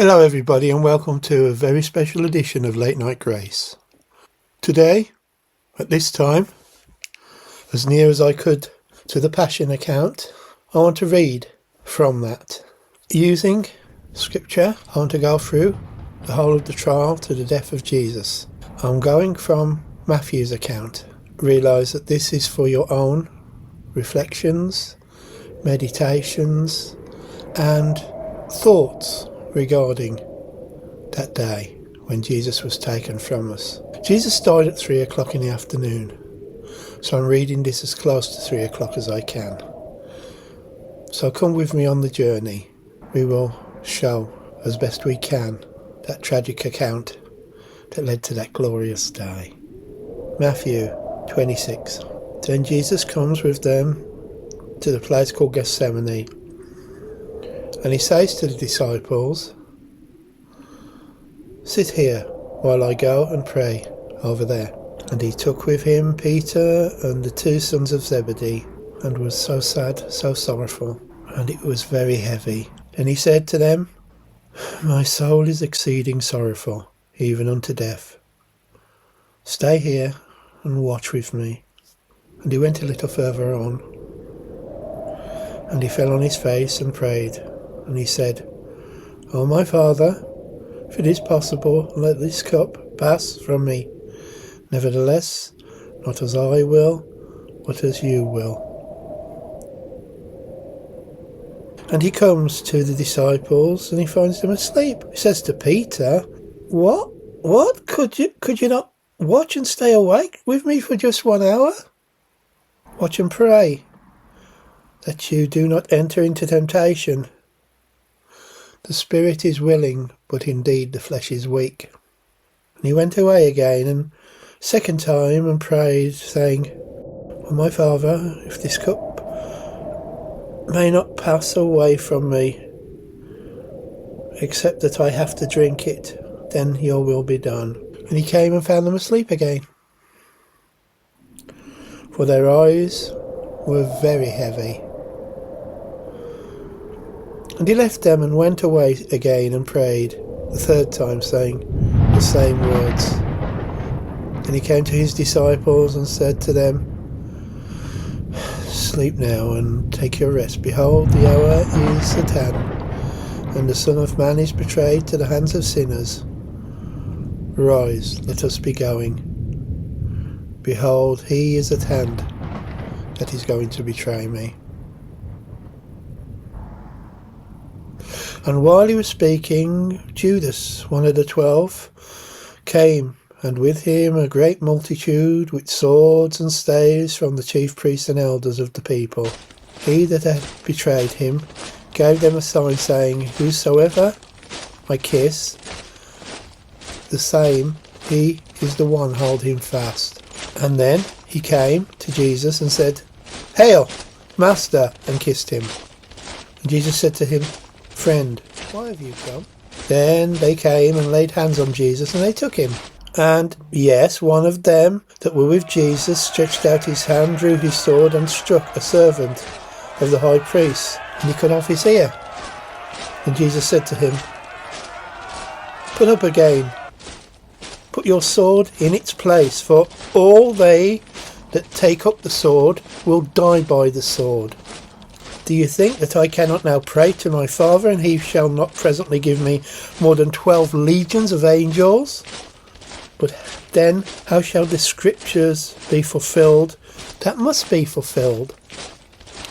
Hello everybody and welcome to a very special edition of Late Night Grace. Today, at this time, as near as I could to the Passion account, I want to read from that. Using scripture, I want to go through the whole of the trial to the death of Jesus. I'm going from Mathew's account. Realise that this is for your own reflections, meditations and thoughts regarding that day when Jesus was taken from us. Jesus died at 3 o'clock in the afternoon, so I'm reading this as close to 3 o'clock as I can. So come with me on the journey. We will show as best we can that tragic account that led to that glorious day. Matthew 26. Then Jesus comes with them to the place called Gethsemane, and he says to the disciples, "Sit here while I go and pray over there." And he took with him Peter and the two sons of Zebedee, and was so sad, so sorrowful, and it was very heavy. And he said to them, "My soul is exceeding sorrowful, even unto death. Stay here and watch with me." And he went a little further on, and he fell on his face and prayed. And he said, "O my Father, if it is possible, let this cup pass from me. Nevertheless, not as I will, but as you will." And he comes to the disciples and he finds them asleep. He says to Peter, What? Could you not watch and stay awake with me for just 1 hour? Watch and pray, that you do not enter into temptation. The spirit is willing, but indeed the flesh is weak. And he went away again, and second time, and prayed, saying, "O my Father, if this cup may not pass away from me, except that I have to drink it, then your will be done." And he came and found them asleep again, for their eyes were very heavy. And he left them and went away again and prayed the third time, saying the same words. And he came to his disciples and said to them, "Sleep now and take your rest. Behold, the hour is at hand, and the Son of Man is betrayed to the hands of sinners. Rise, let us be going. Behold, he is at hand that is going to betray me." And while he was speaking, Judas, one of the 12, came, and with him a great multitude with swords and staves from the chief priests and elders of the people. He that had betrayed him gave them a sign, saying, "Whosoever I kiss, the same he is the one, hold him fast." And then he came to Jesus and said, "Hail, Master," and kissed him. And Jesus said to him, "Friend, why have you come?" Then they came and laid hands on Jesus, and they took him. And yes, one of them that were with Jesus stretched out his hand, drew his sword, and struck a servant of the high priest, and he cut off his ear. And Jesus said to him, "Put up again, put your sword in its place, for all they that take up the sword will die by the sword. Do you think that I cannot now pray to my Father, and he shall not presently give me more than 12 legions of angels? But then how shall the scriptures be fulfilled that must be fulfilled?"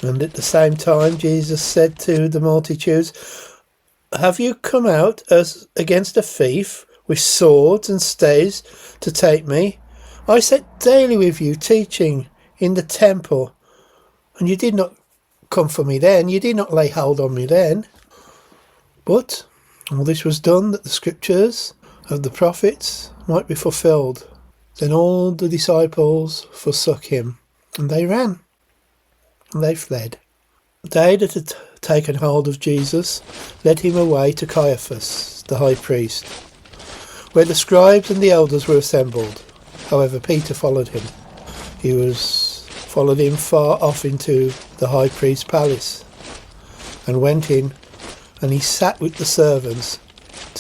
And at the same time Jesus said to the multitudes, "Have you come out as against a thief with swords and staves to take me? I sat daily with you teaching in the temple, and you did not come for me then, you did not lay hold on me then. But all this was done that the scriptures of the prophets might be fulfilled." Then all the disciples forsook him, and they ran, and they fled. They that had taken hold of Jesus led him away to Caiaphas, the high priest, where the scribes and the elders were assembled. However, Peter followed him. He followed him far off into the high priest's palace, and went in, and he sat with the servants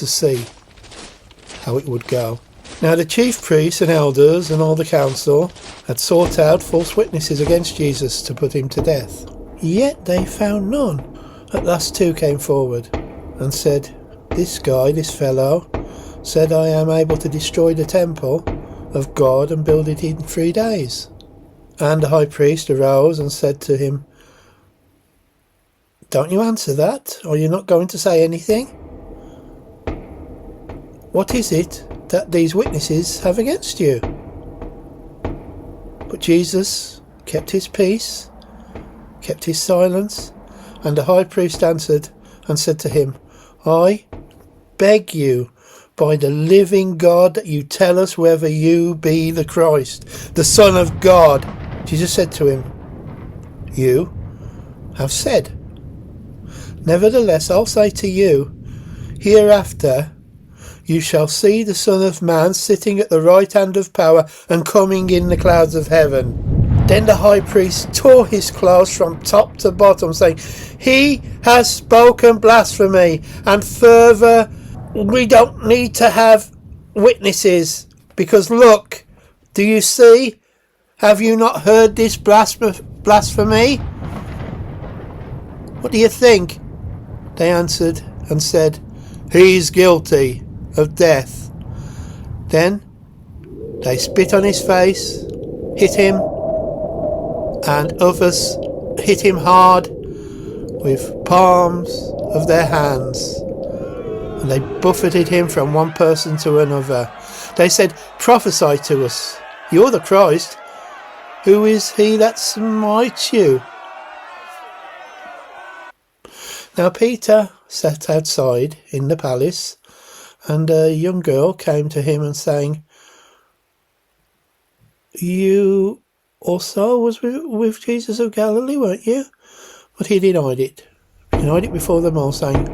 to see how it would go. Now the chief priests and elders and all the council had sought out false witnesses against Jesus to put him to death. Yet they found none. At last 2 came forward and said, this fellow, said I am able to destroy the temple of God and build it in 3 days. And the high priest arose and said to him, don't you answer that? Are you not going to say anything? What is it that these witnesses have against you? But Jesus kept his peace, kept his silence, and the high priest answered and said to him, I beg you, by the living God, that you tell us whether you be the Christ, the Son of God. Jesus said to him, you have said. Nevertheless, I'll say to you, hereafter you shall see the Son of Man sitting at the right hand of power and coming in the clouds of heaven. Then the high priest tore his clothes from top to bottom, saying, he has spoken blasphemy. And further, we don't need to have witnesses, because look, do you see? Have you not heard this blasphemy? What do you think? They answered and said, he's guilty of death. Then they spit on his face, hit him, and others hit him hard with palms of their hands, and they buffeted him from one person to another. They said, prophesy to us, you're the Christ. Who is he that smites you? Now Peter sat outside in the palace, and a young girl came to him and saying, you also was with Jesus of Galilee, weren't you? But he denied it. Denied it before them all, saying,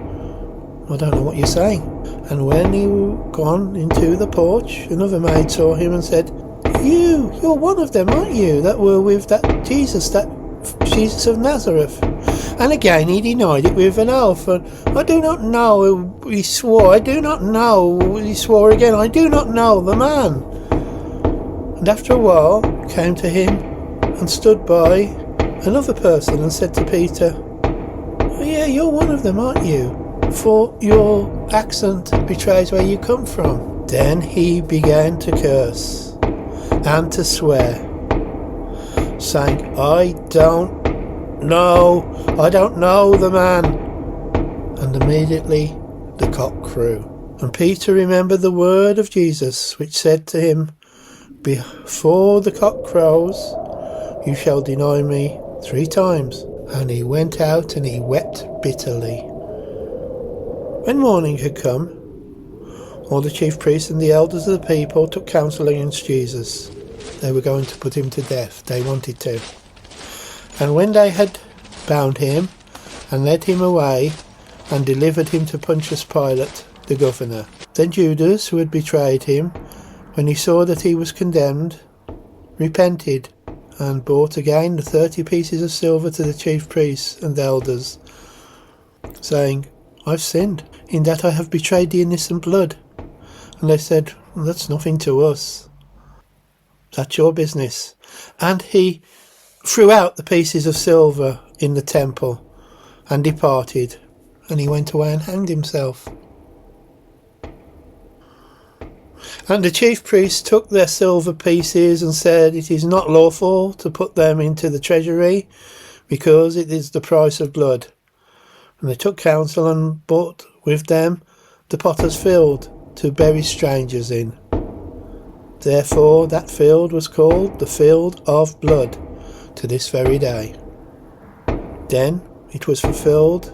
I don't know what you're saying. And when he gone into the porch, another maid saw him and said, you're one of them, aren't you, that were with that Jesus of Nazareth? And again he denied it with an oath. And I do not know, he swore. I do not know. He swore again, I do not know the man. And after a while came to him and stood by another person and said to Peter, oh yeah, you're one of them, aren't you? For your accent betrays where you come from. Then he began to curse and to swear, saying, I don't know the man. And immediately the cock crew. And Peter remembered the word of Jesus, which said to him, before the cock crows, you shall deny me 3 times. And he went out and he wept bitterly. When morning had come, all the chief priests and the elders of the people took counsel against Jesus. They were going to put him to death. They wanted to. And when they had bound him and led him away and delivered him to Pontius Pilate, the governor, then Judas, who had betrayed him, when he saw that he was condemned, repented and brought again the 30 pieces of silver to the chief priests and elders, saying, I've sinned in that I have betrayed the innocent blood. And they said, well, that's nothing to us. That's your business. And he threw out the pieces of silver in the temple and departed, and he went away and hanged himself. And the chief priests took their silver pieces and said, it is not lawful to put them into the treasury, because it is the price of blood. And they took counsel and bought with them the potter's field to bury strangers in. Therefore that field was called the field of blood to this very day. Then it was fulfilled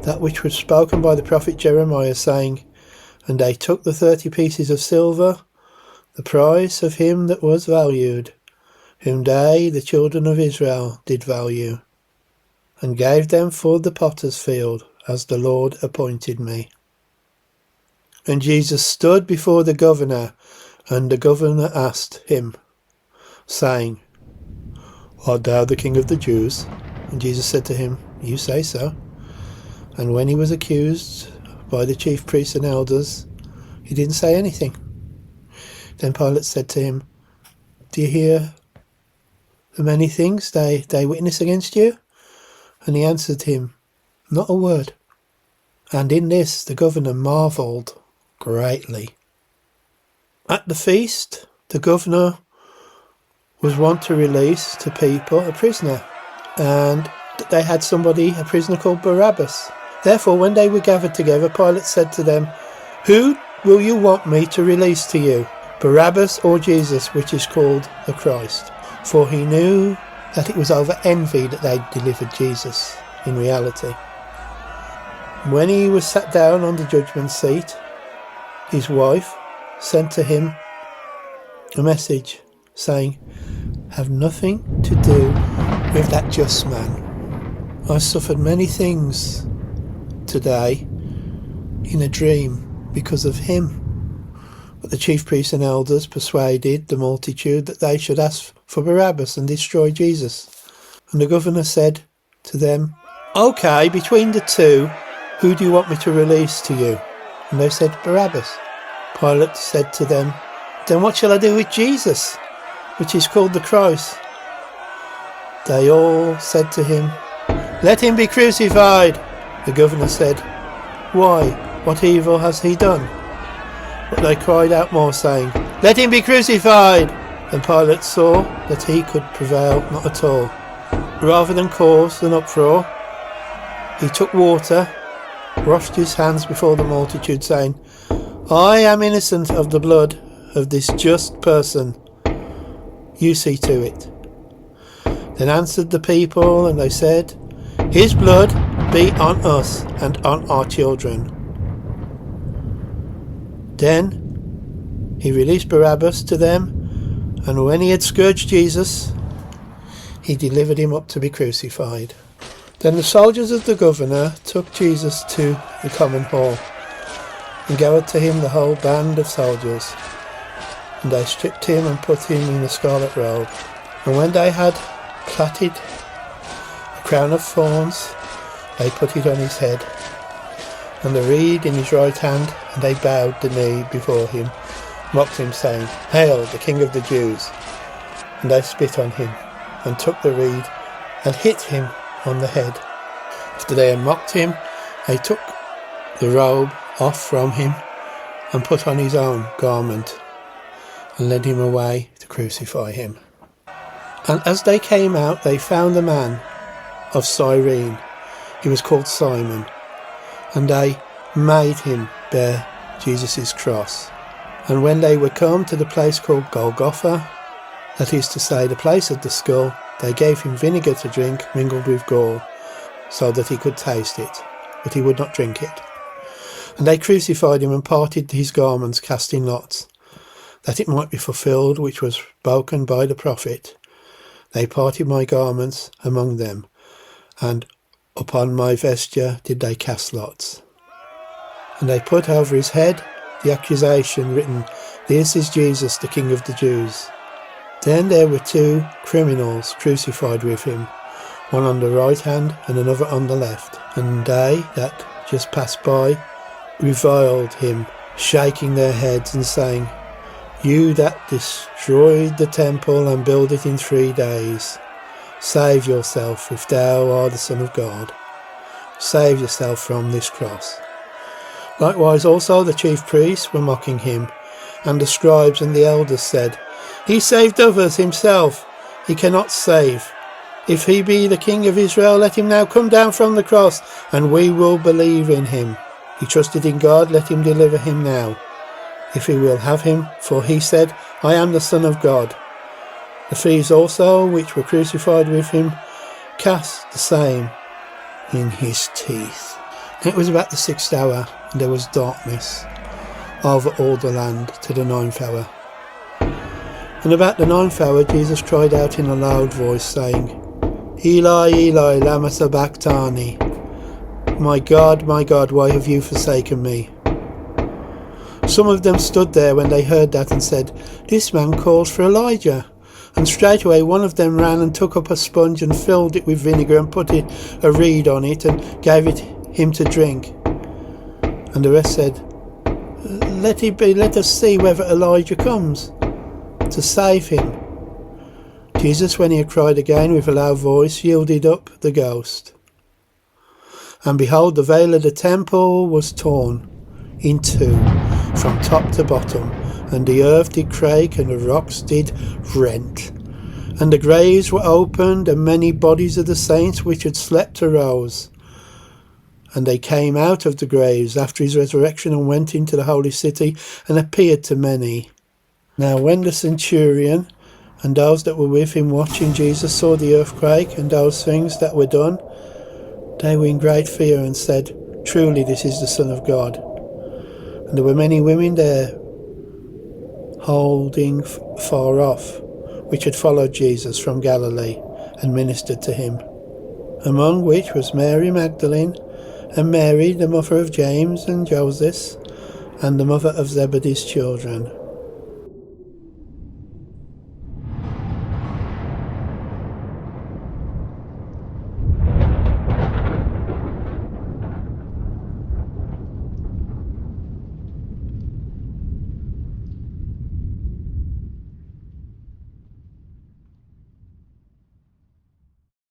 that which was spoken by the prophet Jeremiah, saying, and they took the 30 pieces of silver, the price of him that was valued, whom they, the children of Israel, did value, and gave them for the potter's field, as the Lord appointed me. And Jesus stood before the governor, and the governor asked him, saying, art thou the King of the Jews? And Jesus said to him, you say so. And when he was accused by the chief priests and elders, he didn't say anything. Then Pilate said to him, "Do you hear the many things they witness against you?" And he answered him, "Not a word." And in this the governor marvelled greatly. At the feast, the governor was wont to release to people a prisoner, and they had a prisoner called Barabbas. Therefore, when they were gathered together, Pilate said to them, "Who will you want me to release to you, Barabbas or Jesus, which is called the Christ?" For he knew that it was over envy that they delivered Jesus in reality. When he was sat down on the judgment seat, his wife sent to him a message saying, "Have nothing to do with that just man. I suffered many things today in a dream because of him." But the chief priests and elders persuaded the multitude that they should ask for Barabbas and destroy Jesus. And the governor said to them, "Okay, between the two, who do you want me to release to you?" And they said, "Barabbas." Pilate said to them, "Then what shall I do with Jesus, which is called the Christ?" They all said to him, "Let him be crucified." The governor said, "Why? What evil has he done?" But they cried out more, saying, "Let him be crucified." And Pilate saw that he could prevail not at all. Rather than cause an uproar, he took water, washed his hands before the multitude, saying, "I am innocent of the blood of this just person. You see to it." Then answered the people, and they said, "His blood be on us and on our children." Then he released Barabbas to them, and when he had scourged Jesus, he delivered him up to be crucified. Then the soldiers of the governor took Jesus to the common hall, and gathered to him the whole band of soldiers. And they stripped him and put him in a scarlet robe. And when they had plaited a crown of thorns, they put it on his head, and the reed in his right hand, and they bowed the knee before him, mocked him, saying, "Hail, the King of the Jews!" And they spit on him, and took the reed, and hit him on the head. After they had mocked him, they took the robe off from him, and put on his own garment, and led him away to crucify him. And as they came out, they found a man of Cyrene. He was called Simon, and they made him bear Jesus' cross. And when they were come to the place called Golgotha, that is to say, the place of the skull, they gave him vinegar to drink mingled with gall, so that he could taste it, but he would not drink it. And they crucified him and parted his garments, casting lots, that it might be fulfilled which was spoken by the prophet. They parted my garments among them, and upon my vesture did they cast lots. And they put over his head the accusation written, "This is Jesus, the King of the Jews." Then there were two criminals crucified with him, one on the right hand and another on the left. And they that just passed by reviled him, shaking their heads and saying, "You that destroyed the temple and build it in 3 days, save yourself if thou art the Son of God. Save yourself from this cross." Likewise also the chief priests were mocking him, and the scribes and the elders said, "He saved others himself. He cannot save. If he be the King of Israel, let him now come down from the cross, and we will believe in him. He trusted in God, let him deliver him now, if he will have him, for he said, I am the Son of God." The thieves also, which were crucified with him, cast the same in his teeth. It was about the 6th hour, and there was darkness over all the land to the 9th hour. And about the 9th hour Jesus cried out in a loud voice, saying, "Eli, Eli, lama sabachthani? My God, why have you forsaken me?" Some of them stood there when they heard that and said, "This man calls for Elijah." And straightway one of them ran and took up a sponge and filled it with vinegar and put a reed on it and gave it him to drink. And the rest said, "Let it be, let us see whether Elijah comes to save him." Jesus, when he had cried again with a loud voice, yielded up the ghost. And behold, the veil of the temple was torn in two from top to bottom, and the earth did quake, and the rocks did rent, and the graves were opened, and many bodies of the saints which had slept arose. And they came out of the graves after his resurrection, and went into the holy city, and appeared to many. Now when the centurion and those that were with him watching Jesus saw the earthquake and those things that were done, they were in great fear, and said, "Truly this is the Son of God." And there were many women there, holding far off, which had followed Jesus from Galilee, and ministered to him, among which was Mary Magdalene, and Mary the mother of James and Joseph, and the mother of Zebedee's children,